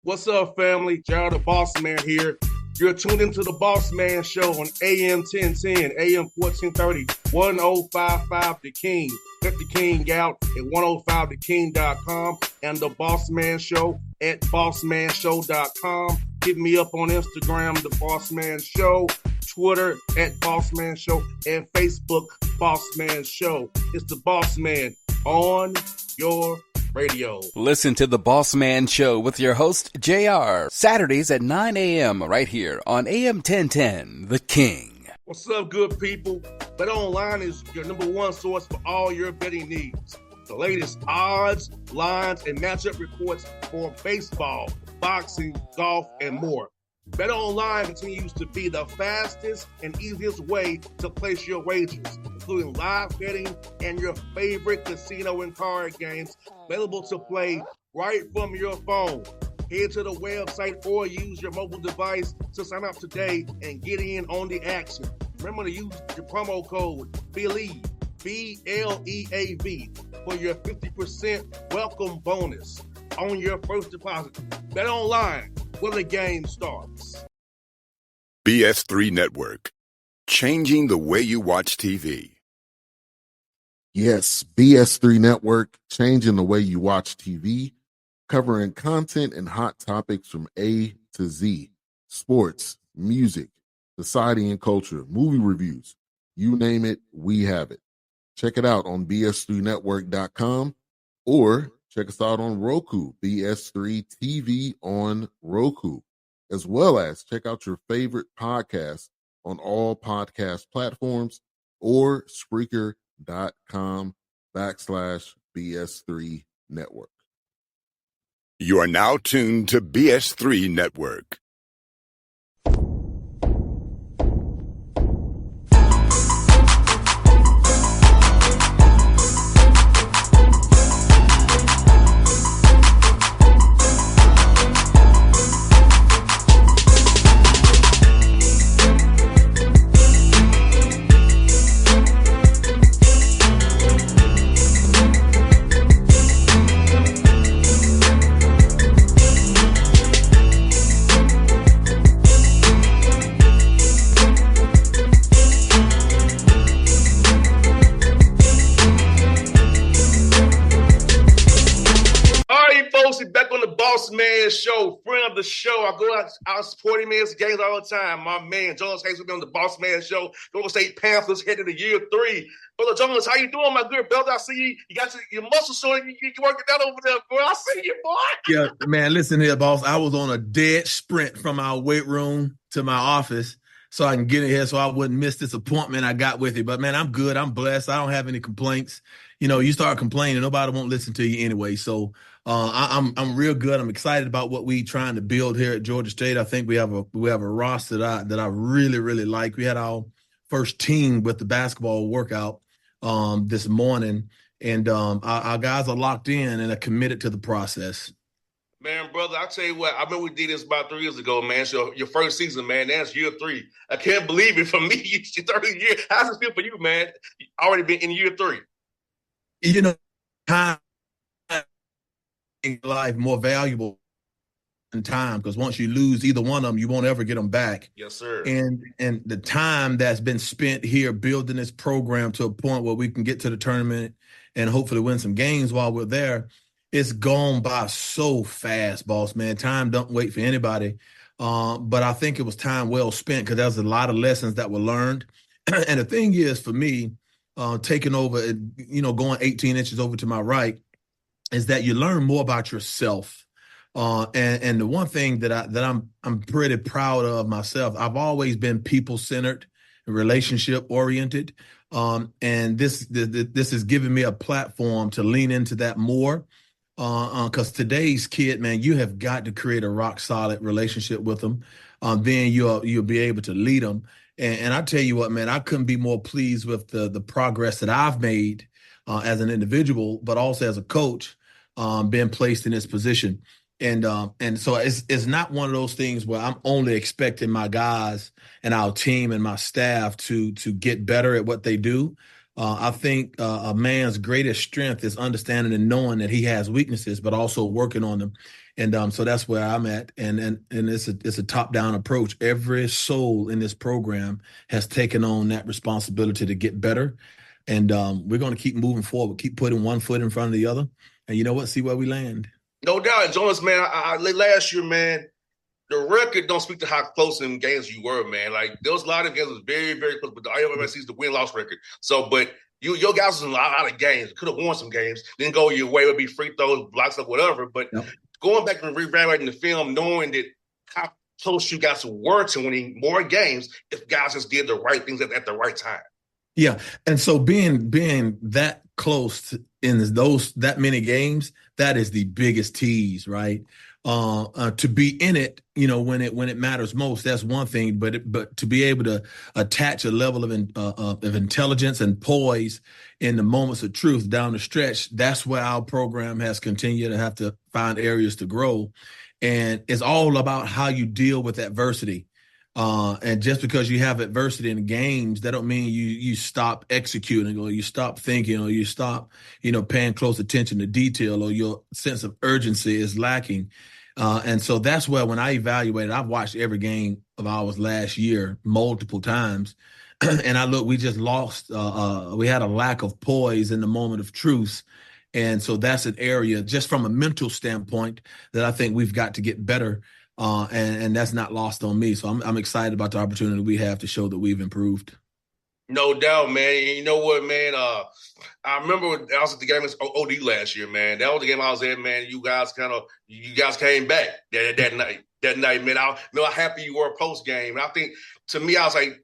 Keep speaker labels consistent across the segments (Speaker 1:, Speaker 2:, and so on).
Speaker 1: What's up, family? Gerald the Bossman here. You're tuned into the Bossman Show on AM 1010, AM 1430, 1055 The King. Let the King out at 105theking.com and the Bossman Show at bossmanshow.com. Hit me up on Instagram, the Bossman Show, Twitter at Bossman Show, and Facebook, Bossman Show. It's the Bossman on your radio.
Speaker 2: Listen to the Bossman Show with your host, JR, Saturdays at 9 a.m. right here on AM 1010, The King.
Speaker 1: What's up, good people? BetOnline is your number one source for all your betting needs. The latest odds, lines, and matchup reports for baseball, boxing, golf, and more. BetOnline continues to be the fastest and easiest way to place your wagers, including live betting and your favorite casino and card games available to play right from your phone. Head to the website or use your mobile device to sign up today and get in on the action. Remember to use your promo code BELIEVE, B-L-E-A-V, for your 50% welcome bonus on your first deposit. BetOnline, where the game starts.
Speaker 3: BS3 Network, changing the way you watch TV.
Speaker 4: Yes, BS3 Network, changing the way you watch TV, covering content and hot topics from A to Z, sports, music, society and culture, movie reviews, you name it, we have it. Check it out on bs3network.com or check us out on Roku, BS3 TV on Roku, as well as check out your favorite podcast on all podcast platforms or Spreaker.com/BS3 Network.
Speaker 3: You are now tuned to BS3 Network.
Speaker 1: Back on the Bossman Show, friend of the show. I go out supporting men's games all the time. My man, Jonas Hayes will be on the Bossman Show. Golden State Panthers headed to year 3. Brother Jonas, how you doing, my good brother? I see you got your muscles showing. You working out over there, bro. I see you, boy.
Speaker 5: Yeah, man, listen here, boss. I was on a dead sprint from our weight room to my office so I can get in here so I wouldn't miss this appointment I got with you. But, man, I'm good. I'm blessed. I don't have any complaints. You know, you start complaining, nobody won't listen to you anyway. So I'm real good. I'm excited about what we trying to build here at Georgia State. I think we have a roster that I really, really like. We had our first team with the basketball workout this morning, and our guys are locked in and are committed to the process.
Speaker 1: Man, brother, I tell you what, I remember we did this about 3 years ago, man. So your first season, man, that's year 3. I can't believe it. For me, it's your 30th year. How's it feel for you, man? Already been in year 3.
Speaker 5: You know, time in life more valuable than time, because once you lose either one of them, you won't ever get them back.
Speaker 1: Yes, sir.
Speaker 5: And the time that's been spent here building this program to a point where we can get to the tournament and hopefully win some games while we're there, it's gone by so fast, boss, man. Time don't wait for anybody. But I think it was time well spent because there's a lot of lessons that were learned. And the thing is, for me, taking over, going 18 inches over to my right, is that you learn more about yourself. And the one thing that I'm pretty proud of myself, I've always been people-centered, relationship-oriented, and this has given me a platform to lean into that more. Because today's kid, man, you have got to create a rock-solid relationship with them. Then you'll be able to lead them. And I tell you what, man, I couldn't be more pleased with the progress that I've made as an individual, but also as a coach, being placed in this position. And so it's not one of those things where I'm only expecting my guys and our team and my staff to get better at what they do. I think a man's greatest strength is understanding and knowing that he has weaknesses, but also working on them. And so that's where I'm at. And it's a top-down approach. Every soul in this program has taken on that responsibility to get better. And we're going to keep moving forward, keep putting one foot in front of the other. And you know what? See where we land.
Speaker 1: No doubt. Jonas, man, last year, man, the record don't speak to how close in games you were, man. Like, there was a lot of games that was very, very close, but the IMS sees the win-loss record. So, but your guys was in a lot of games. Could have won some games. Didn't go your way. It would be free throws, blocks, up, whatever. But going back and reevaluating the film, knowing that how close you guys were to winning more games if guys just did the right things at the right time.
Speaker 5: Yeah. And so being that close in that many games, that is the biggest tease, right? To be in it, when it matters most, that's one thing. But to be able to attach a level of intelligence and poise in the moments of truth down the stretch, that's where our program has continued to have to find areas to grow. And it's all about how you deal with adversity. And just because you have adversity in games, that don't mean you stop executing or you stop thinking or you stop, paying close attention to detail or your sense of urgency is lacking. And so that's where when I evaluated, I've watched every game of ours last year multiple times. And we just lost. We had a lack of poise in the moment of truth. And so that's an area just from a mental standpoint that I think we've got to get better. And that's not lost on me. So I'm excited about the opportunity we have to show that we've improved.
Speaker 1: No doubt, man. And you know what, man? I remember I was at the game against OD last year, man. That was the game I was at, man. You guys came back that night. That night, man. I know how happy you were post game. And I think, to me, I was like,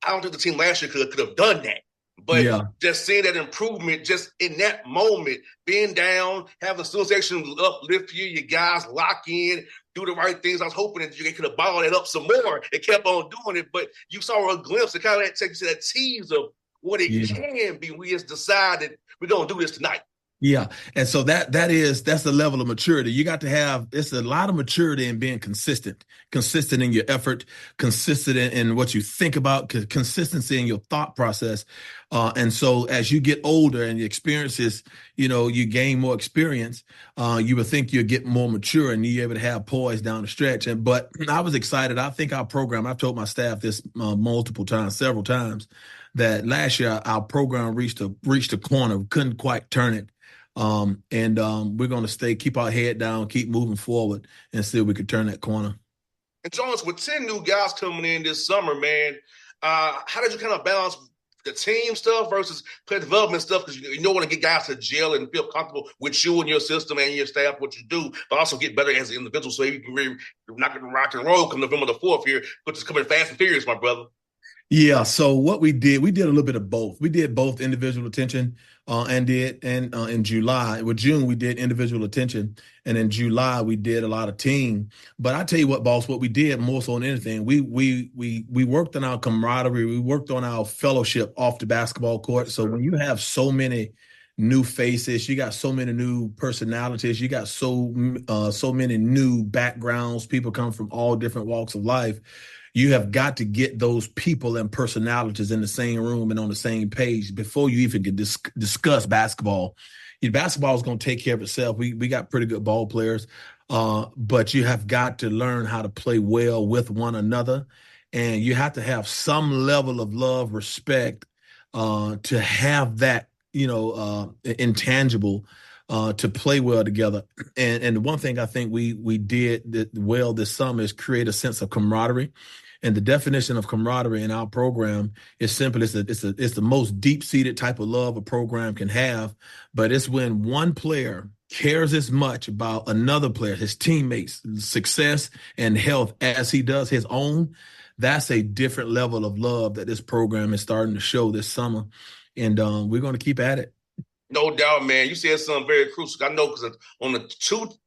Speaker 1: I don't think the team last year could have done that. But just seeing that improvement, just in that moment, being down, having the association uplift you, you guys lock in, do the right things. I was hoping that you could have balled it up some more and kept on doing it. But you saw a glimpse. It kind of takes you to that tease of what it can be. We just decided we're going to do this tonight.
Speaker 5: Yeah. And so that's the level of maturity. You got to have, it's a lot of maturity in being consistent in your effort, consistent in what you think about, consistency in your thought process. And so as you get older and your experiences, you gain more experience, you would think you'll get more mature and you're able to have poise down the stretch. But I was excited. I think our program, I've told my staff this several times, that last year our program reached a corner, couldn't quite turn it. We're going to keep our head down, keep moving forward, and see if we could turn that corner.
Speaker 1: And Jonas, with 10 new guys coming in this summer, man, how did you kind of balance the team stuff versus player development stuff? Because you don't want to get guys to gel and feel comfortable with you and your system and your staff, what you do, but also get better as an individual so you can really knock it rock and roll come November the 4th here, which is coming fast and furious, my brother.
Speaker 5: Yeah. So what we did a little bit of both. We did both individual attention and in July. With June, we did individual attention. And in July, we did a lot of team. But I tell you what, boss, what we did more so than anything, we worked on our camaraderie. We worked on our fellowship off the basketball court. So when you have so many new faces, you got so many new personalities, you got so many new backgrounds, people come from all different walks of life. You have got to get those people and personalities in the same room and on the same page before you even can discuss basketball. Basketball is going to take care of itself. We got pretty good ball players, but you have got to learn how to play well with one another. And you have to have some level of love, respect, to have that, intangible, to play well together. And the one thing I think we did well this summer is create a sense of camaraderie. And the definition of camaraderie in our program is simple. It's the most deep-seated type of love a program can have. But it's when one player cares as much about another player, his teammates' success and health as he does his own. That's a different level of love that this program is starting to show this summer. And we're going to keep at it.
Speaker 1: No doubt, man. You said something very crucial. I know because on the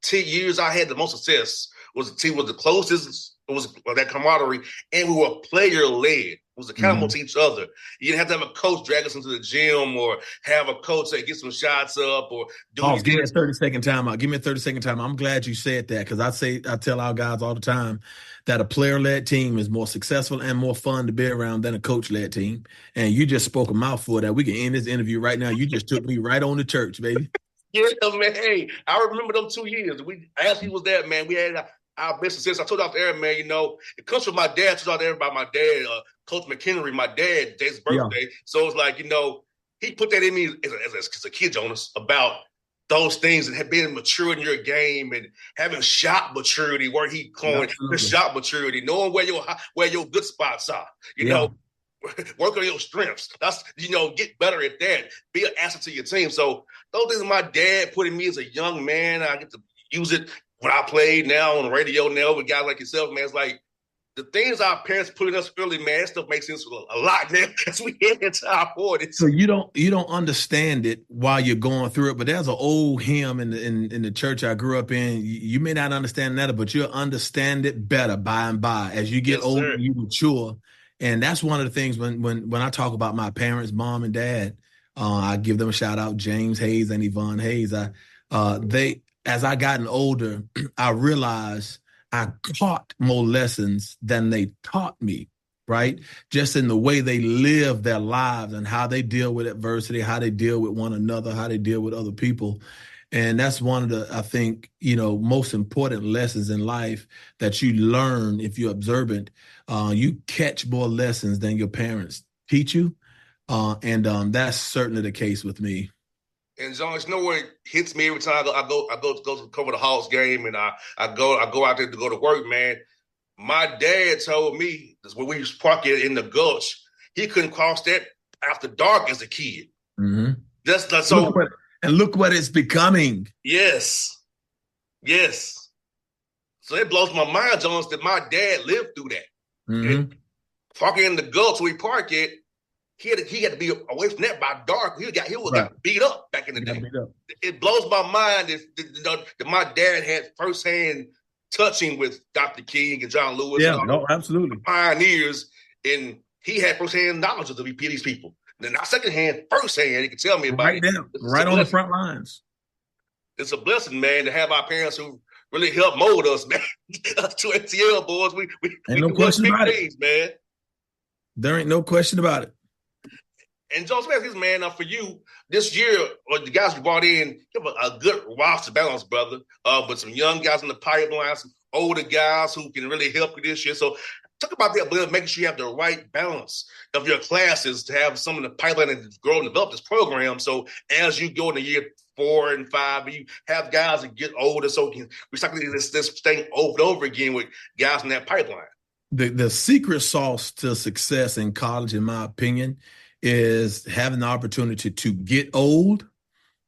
Speaker 1: 2 years I had the most success was the team was the closest. It was that camaraderie, and we were player-led. It was accountable to each other. You didn't have to have a coach drag us into the gym or have a coach say, get some shots up or do
Speaker 5: give me a 30-second timeout. Give me a 30-second timeout. I'm glad you said that because I tell our guys all the time that a player-led team is more successful and more fun to be around than a coach-led team. And you just spoke a mouthful that we can end this interview right now. You just took me right on to church, baby.
Speaker 1: Yeah, man. Hey, I remember them 2 years. We as he was there, man. We had our best success. I told you off the air, man. It comes from my dad. I told you off the air about my dad, Coach McHenry, my dad, Jay's
Speaker 5: Yeah.
Speaker 1: birthday. So it's like, he put that in me as a kid, Jonas, about those things and being mature in your game and having shot maturity where he coined the shot maturity, knowing where your good spots are. Work on your strengths. That's get better at that. Be an asset to your team. So those things my dad put in me as a young man, I get to use it when I played now on the radio now with guys like yourself, man. It's like the things our parents put in us early, man, that stuff makes sense a lot now as we get into our 40s.
Speaker 5: So you don't understand it while you're going through it, but there's an old hymn in the church I grew up in. You may not understand that, but you'll understand it better by and by as you get older, you mature. And that's one of the things when I talk about my parents, mom and dad, I give them a shout out, James Hayes and Yvonne Hayes. As I gotten older, I realized I caught more lessons than they taught me, right? Just in the way they live their lives and how they deal with adversity, how they deal with one another, how they deal with other people. And that's one of the, I think, most important lessons in life that you learn if you're observant. You catch more lessons than your parents teach you. And that's certainly the case with me.
Speaker 1: And John, it's nowhere it hits me every time I go to cover the Hawks game, and I go out there to go to work, man. My dad told me this when we used to park it in the Gulch, he couldn't cross that after dark as a kid.
Speaker 5: Mm-hmm.
Speaker 1: That's so.
Speaker 5: Look what it's becoming.
Speaker 1: Yes. So it blows my mind, Jones, that my dad lived through that.
Speaker 5: Mm-hmm.
Speaker 1: Parking in the Gulch where we park it, he had to be away from that by dark. He got beat up back in the day. It blows my mind that my dad had firsthand touching with Dr. King and John Lewis.
Speaker 5: Yeah, no, absolutely.
Speaker 1: Pioneers, and he had firsthand knowledge of these people. Then not secondhand, firsthand, he can tell me about it.
Speaker 5: Right on the front lines.
Speaker 1: It's a blessing, man, to have our parents who really helped mold us, man. Us two ATL boys, we
Speaker 5: ain't no question about it,
Speaker 1: man.
Speaker 5: There ain't no question about it.
Speaker 1: And Joe Smith, this man, for you this year, or the guys you brought in, you have a good roster balance, brother. With some young guys in the pipeline, some older guys who can really help you this year. So talk about that, making sure you have the right balance of your classes to have some of the pipeline and grow and develop this program. So as you go into year 4 and 5, you have guys that get older, so we recycle this thing over and over again with guys in that pipeline.
Speaker 5: The secret sauce to success in college, in my opinion, is having the opportunity to get old,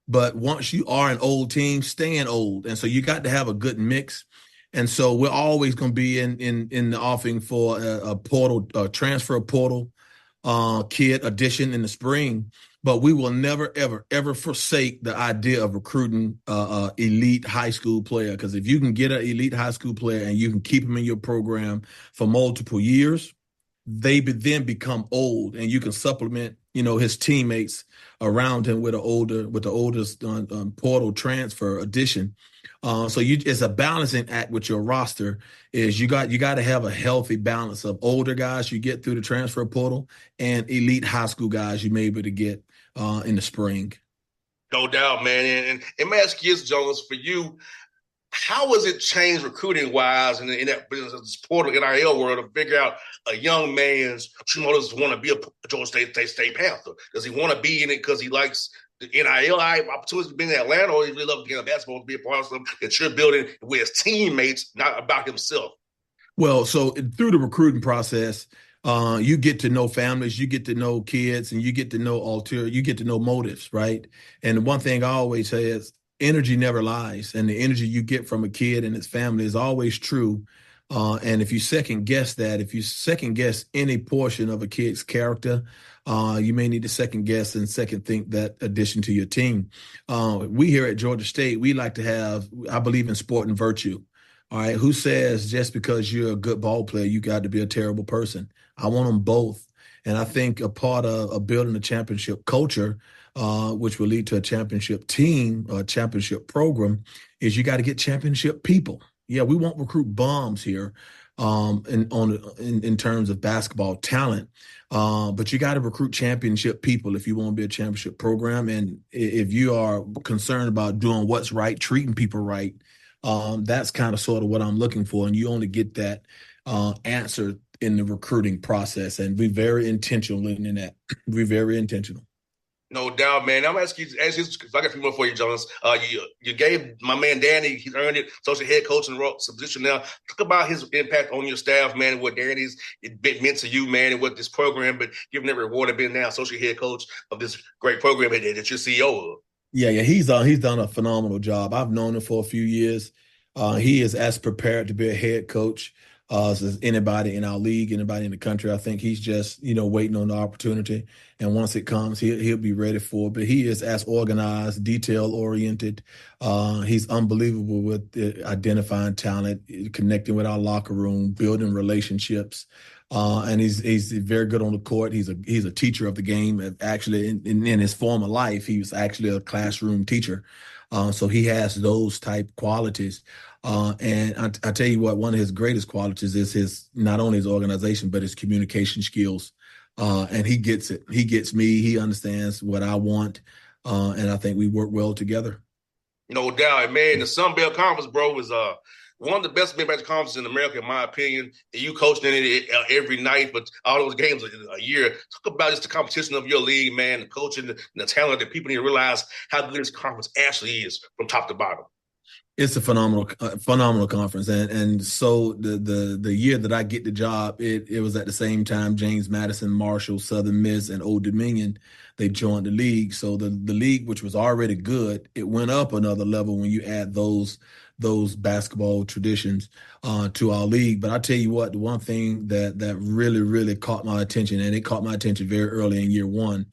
Speaker 5: but once you are an old team, staying old. And so you got to have a good mix. And so we're always going to be in the offing for a transfer portal kid addition in the spring. But we will never, ever, ever forsake the idea of recruiting elite high school player. Because if you can get an elite high school player and you can keep them in your program for multiple years, they then become old, and you can supplement, his teammates around him with the oldest portal transfer addition. So it's a balancing act with your roster. Is you got to have a healthy balance of older guys you get through the transfer portal and elite high school guys you may be able to get in the spring.
Speaker 1: No doubt, man. And let me ask you, Jonas, for you, how has it changed recruiting-wise in that business portal NIL world to figure out a young man's does want to be a Georgia State Panther? Does he want to be in it because he likes the NIL opportunities being in Atlanta, or he really loves the game of basketball to be a part of something that you're building with his teammates, not about himself?
Speaker 5: Well, so through the recruiting process, you get to know families, you get to know kids, and you get to know motives, right? And one thing I always say is, energy never lies, and the energy you get from a kid and his family is always true. And if you second guess any portion of a kid's character, you may need to second guess and second think that addition to your team. We here at Georgia State, we like to I believe in sport and virtue. All right. Who says just because you're a good ball player, you got to be a terrible person? I want them both. And I think a part of building a championship culture, which will lead to a championship team, a championship program, is you got to get championship people. Yeah, we won't recruit bums here. in terms of basketball talent. But you got to recruit championship people if you want to be a championship program. And if you are concerned about doing what's right, treating people right, that's kind of sort of what I'm looking for. And you only get that answer in the recruiting process. And be very intentional in that. Be very intentional.
Speaker 1: No doubt, man. I'm asking you, if I got a few more for you, Jonas. You gave my man Danny, he's earned it, associate head coach in the position now. Talk about his impact on your staff, man, and what Danny's meant to you, man, and what this program, but given that reward of being now associate head coach of this great program that you're CEO of.
Speaker 5: Yeah, he's done a phenomenal job. I've known him for a few years. He is as prepared to be a head coach as anybody in our league, anybody in the country. I think he's just, waiting on the opportunity. And once it comes, he'll be ready for it. But he is as organized, detail-oriented. He's unbelievable with identifying talent, connecting with our locker room, building relationships. And he's very good on the court. He's a teacher of the game. Actually, in his former life, he was actually a classroom teacher. So he has those type qualities. And I tell you what, one of his greatest qualities is his not only his organization, but his communication skills. And he gets it. He gets me. He understands what I want. And I think we work well together.
Speaker 1: No doubt, man. The Sun Belt Conference, bro, is one of the best mid-major conferences in America, in my opinion. You coaching in it every night, but all those games a year. Talk about just the competition of your league, man, the coaching, the talent that people need to realize how good this conference actually is from top to bottom.
Speaker 5: It's a phenomenal conference, and so the year that I get the job, it was at the same time James Madison, Marshall, Southern Miss, and Old Dominion, they joined the league. So the league, which was already good, it went up another level when you add those basketball traditions to our league. But I tell you what, the one thing that really caught my attention, and it caught my attention very early in year one,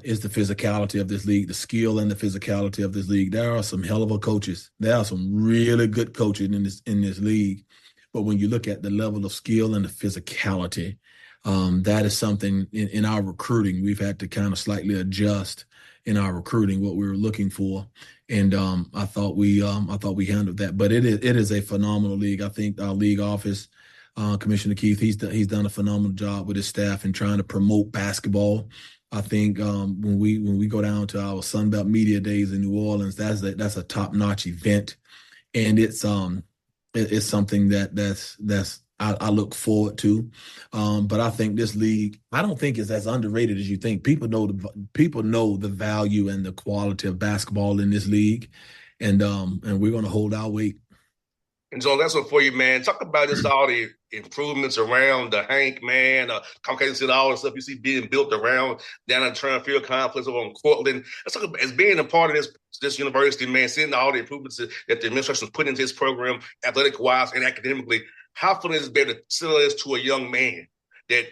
Speaker 5: is the physicality of this league, the skill and the physicality of this league. There are some hell of a coaches. There are some really good coaches in this league. But when you look at the level of skill and the physicality, that is something in our recruiting we've had to kind of slightly adjust in our recruiting what we were looking for. And I thought we handled that. But it is a phenomenal league. I think our league office, Commissioner Keith, he's done a phenomenal job with his staff in trying to promote basketball. I think when we go down to our Sunbelt Media Days in New Orleans, that's a top-notch event, and it's something that's I look forward to. But I think this league, I don't think it's as underrated as you think. People know the value and the quality of basketball in this league, and we're going to hold our weight.
Speaker 1: And so that's what for you, man. Talk about this, all the improvements around the Hank, man, Comcast and all the stuff you see being built around down at the Turner Field Complex over in Cortland. Let's talk about as being a part of this university, man, seeing all the improvements that the administration put into this program, athletic-wise and academically. How fun is it to sell this to a young man that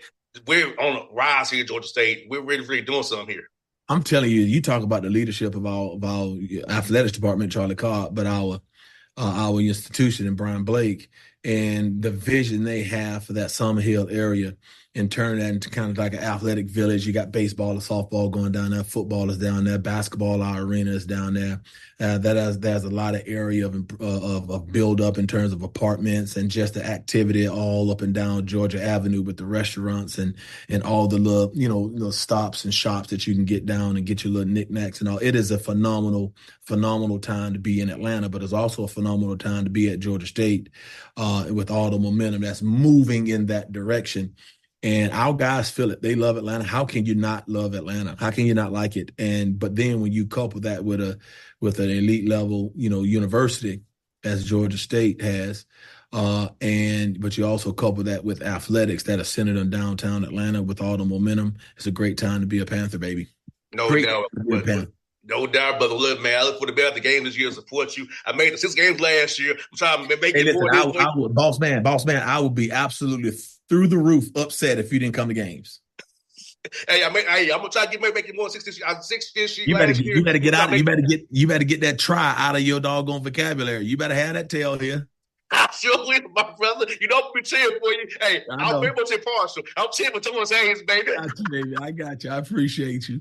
Speaker 1: we're on a rise here at Georgia State? We're really doing something here.
Speaker 5: I'm telling you, you talk about the leadership of our athletics department, Charlie Cobb, but our institution and Brian Blake and the vision they have for that Summer Hill area and turn that into kind of like an athletic village. You got baseball and softball going down there, football is down there, basketball, our arena is down there. There's a lot of area of build up in terms of apartments and just the activity all up and down Georgia Avenue with the restaurants and all the little stops and shops that you can get down and get your little knickknacks and all. It is a phenomenal time to be in Atlanta, but it's also a phenomenal time to be at Georgia State with all the momentum that's moving in that direction. And our guys feel it. They love Atlanta. How can you not love Atlanta? How can you not like it? But then when you couple that with an elite level, university as Georgia State has, but you also couple that with athletics that are centered in downtown Atlanta with all the momentum, it's a great time to be a Panther, baby.
Speaker 1: No doubt, brother. Look, man, I look for the best of the game this year to support you. I made 6 games last year. I'm trying to make it more.
Speaker 5: I would, boss man, I would be absolutely through the roof upset if you didn't come to games.
Speaker 1: Hey, I'm gonna try to make it more 6 this year.
Speaker 5: You better get that try out of your doggone vocabulary. You better have that tail here.
Speaker 1: I sure will, my brother. You know I'm be cheering for you. Hey, I'm very much impartial. I'm cheering for Jonas Hayes, baby.
Speaker 5: Got you, baby. I got you. I appreciate you.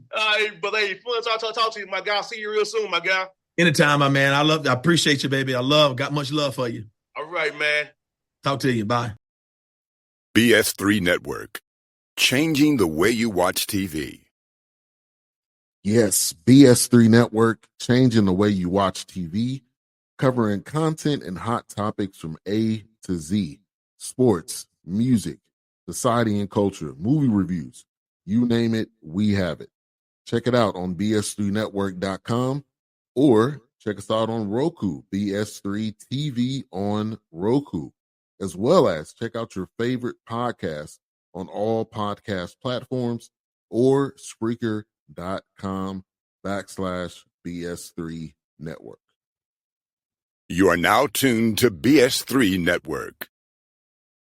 Speaker 1: But hey, fun talk to you, my guy. I'll see you real soon, my guy.
Speaker 5: Anytime, my man. I appreciate you, baby. Got much love for you.
Speaker 1: All right, man.
Speaker 5: Talk to you. Bye.
Speaker 3: BS3 Network. Changing the way you watch TV.
Speaker 4: Yes, BS3 Network, changing the way you watch TV, covering content and hot topics from A to Z. Sports, music, society and culture, movie reviews. You name it, we have it. Check it out on bs3network.com or check us out on Roku, BS3 TV on Roku, as well as check out your favorite podcast on all podcast platforms or Spreaker.com/BS3 Network.
Speaker 3: You are now tuned to BS3 Network.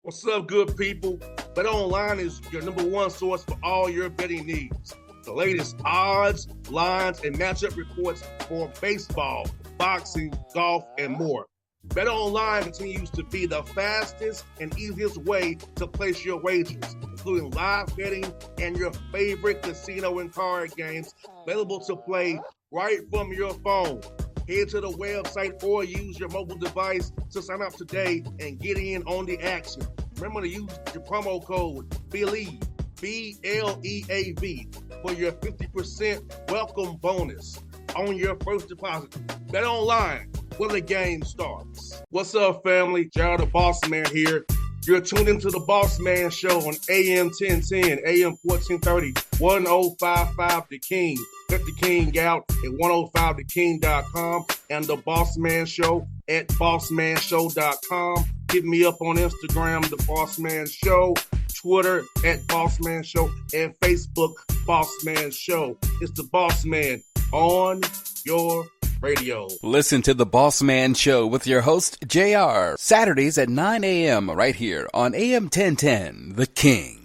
Speaker 1: What's up, good people? BetOnline is your number one source for all your betting needs. The latest odds, lines, and matchup reports for baseball, boxing, golf, and more. BetOnline continues to be the fastest and easiest way to place your wagers, including live betting and your favorite casino and card games available to play right from your phone. Head to the website or use your mobile device to sign up today and get in on the action. Remember to use your promo code BELIEVE, BLEAV, for your 50% welcome bonus on your first deposit. Bet online where the game starts. What's up, family? Jared the Bossman here. You're tuned into the Bossman Show on AM 1010, AM 1430, 1055 The King. Check The King out at 105theking.com and the Bossman Show at bossmanshow.com. Hit me up on Instagram, The Bossman Show, Twitter at Bossman Show, and Facebook, Bossman Show. It's the Bossman on your radio.
Speaker 2: Listen to The Bossman Show with your host, JR, Saturdays at 9 a.m. right here on AM 1010, The King.